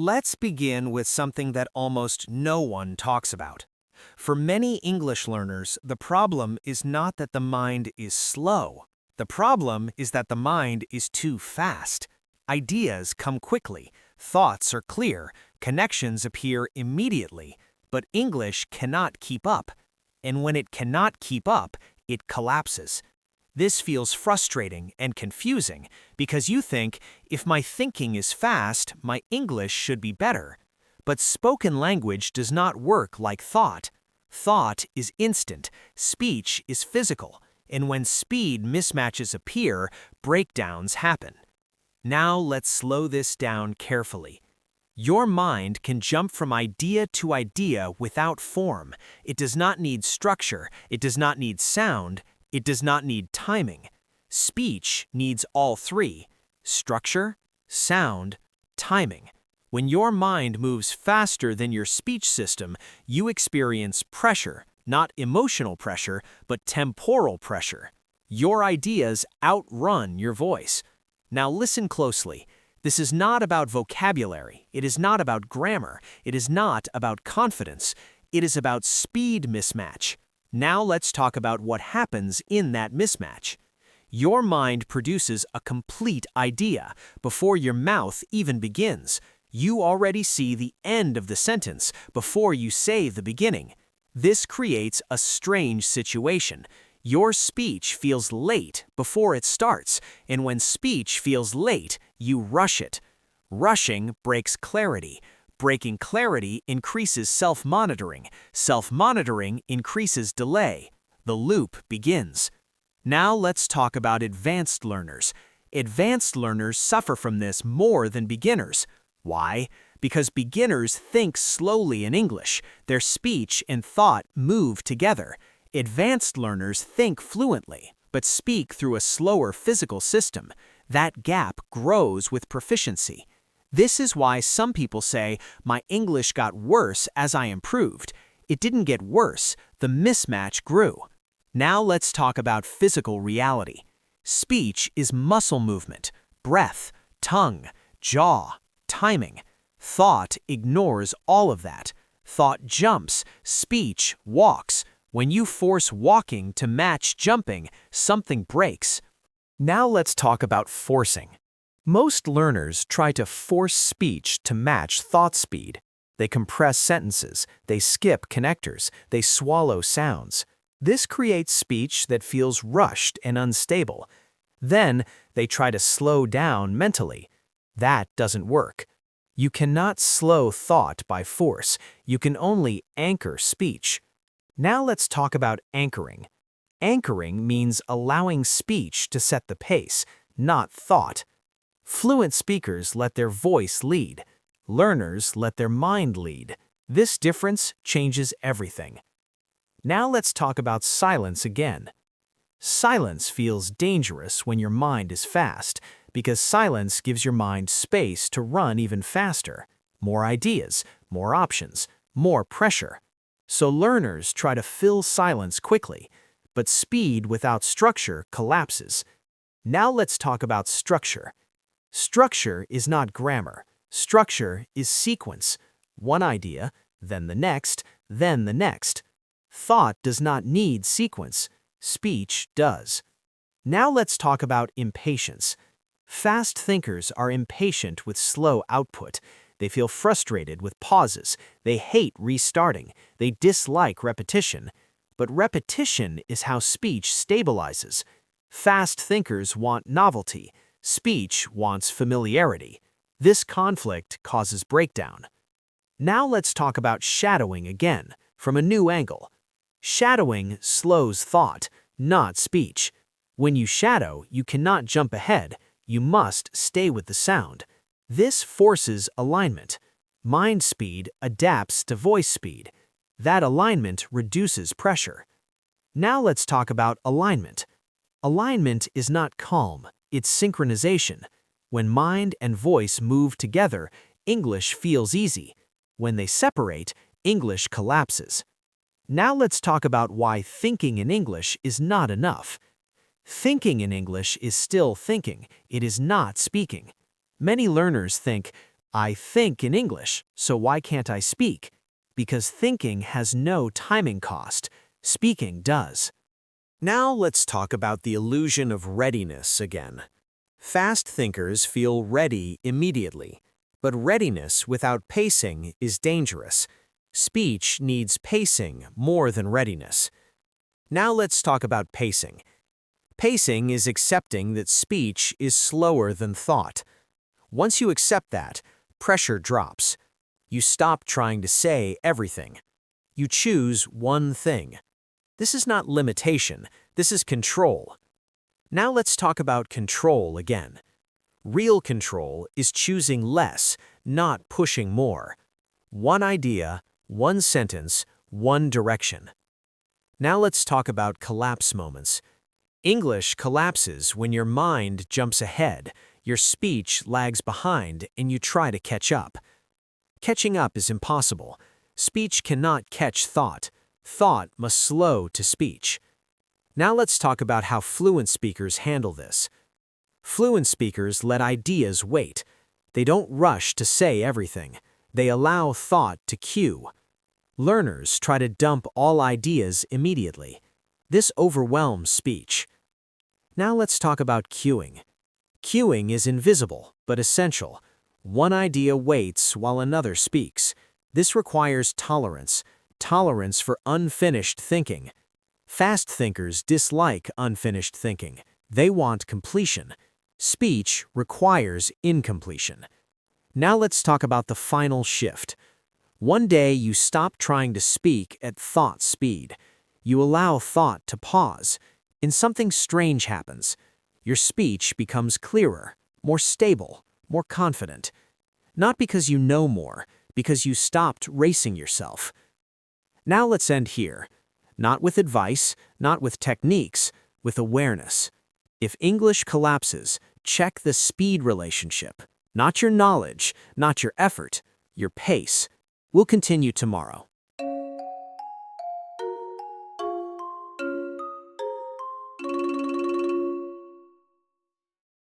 Let's begin with something that almost no one talks about. For many English learners, the problem is not that the mind is slow. The problem is that the mind is too fast. Ideas come quickly, thoughts are clear, connections appear immediately, but English cannot keep up. And when it cannot keep up, it collapses. This feels frustrating and confusing because you think, if my thinking is fast, my English should be better. But spoken language does not work like thought. Thought is instant, speech is physical, and when speed mismatches appear, breakdowns happen. Now let's slow this down carefully. Your mind can jump from idea to idea without form. It does not need structure, it does not need sound, it does not need timing. Speech needs all three: structure, sound, timing. When your mind moves faster than your speech system, you experience pressure, not emotional pressure, but temporal pressure. Your ideas outrun your voice. Now listen closely. This is not about vocabulary. It is not about grammar. It is not about confidence. It is about speed mismatch. Now let's talk about what happens in that mismatch. Your mind produces a complete idea before your mouth even begins. You already see the end of the sentence before you say the beginning. This creates a strange situation. Your speech feels late before it starts, and when speech feels late, you rush it. Rushing breaks clarity. Breaking clarity increases self-monitoring. Self-monitoring increases delay. The loop begins. Now let's talk about advanced learners. Advanced learners suffer from this more than beginners. Why? Because beginners think slowly in English. Their speech and thought move together. Advanced learners think fluently, but speak through a slower physical system. That gap grows with proficiency. This is why some people say, my English got worse as I improved. It didn't get worse, the mismatch grew. Now let's talk about physical reality. Speech is muscle movement, breath, tongue, jaw, timing. Thought ignores all of that. Thought jumps, speech walks. When you force walking to match jumping, something breaks. Now let's talk about forcing. Most learners try to force speech to match thought speed. They compress sentences, they skip connectors, they swallow sounds. This creates speech that feels rushed and unstable. Then they try to slow down mentally. That doesn't work. You cannot slow thought by force. You can only anchor speech. Now let's talk about anchoring. Anchoring means allowing speech to set the pace, not thought. Fluent speakers let their voice lead. Learners let their mind lead. This difference changes everything. Now let's talk about silence again. Silence feels dangerous when your mind is fast, because silence gives your mind space to run even faster. More ideas, more options, more pressure. So learners try to fill silence quickly, but speed without structure collapses. Now let's talk about structure. Structure is not grammar. Structure is sequence. One idea, then the next, then the next. Thought does not need sequence. Speech does. Now let's talk about impatience. Fast thinkers are impatient with slow output. They feel frustrated with pauses. They hate restarting. They dislike repetition. But repetition is how speech stabilizes. Fast thinkers want novelty. Speech wants familiarity. This conflict causes breakdown. Now let's talk about shadowing again, from a new angle. Shadowing slows thought, not speech. When you shadow, you cannot jump ahead. You must stay with the sound. This forces alignment. Mind speed adapts to voice speed. That alignment reduces pressure. Now let's talk about alignment. Alignment is not calm. It's synchronization. When mind and voice move together, English feels easy. When they separate, English collapses. Now let's talk about why thinking in English is not enough. Thinking in English is still thinking. It is not speaking. Many learners think, I think in English, so why can't I speak? Because thinking has no timing cost. Speaking does. Now let's talk about the illusion of readiness again. Fast thinkers feel ready immediately, but readiness without pacing is dangerous. Speech needs pacing more than readiness. Now let's talk about pacing. Pacing is accepting that speech is slower than thought. Once you accept that, pressure drops. You stop trying to say everything. You choose one thing. This is not limitation, this is control. Now let's talk about control again. Real control is choosing less, not pushing more. One idea, one sentence, one direction. Now let's talk about collapse moments. English collapses when your mind jumps ahead, your speech lags behind, and you try to catch up. Catching up is impossible. Speech cannot catch thought. Thought must slow to speech. Now let's talk about how fluent speakers handle this. Fluent speakers let ideas wait. They don't rush to say everything. They allow thought to queue. Learners try to dump all ideas immediately. This overwhelms speech. Now let's talk about queuing. Queuing is invisible, but essential. One idea waits while another speaks. This requires tolerance for unfinished thinking. Fast thinkers dislike unfinished thinking. They want completion. Speech requires incompletion. Now let's talk about the final shift. One day you stop trying to speak at thought speed. You allow thought to pause, and something strange happens. Your speech becomes clearer, more stable, more confident. Not because you know more, because you stopped racing yourself. Now let's end here. Not with advice, not with techniques, with awareness. If English collapses, check the speed relationship. Not your knowledge, not your effort, your pace. We'll continue tomorrow.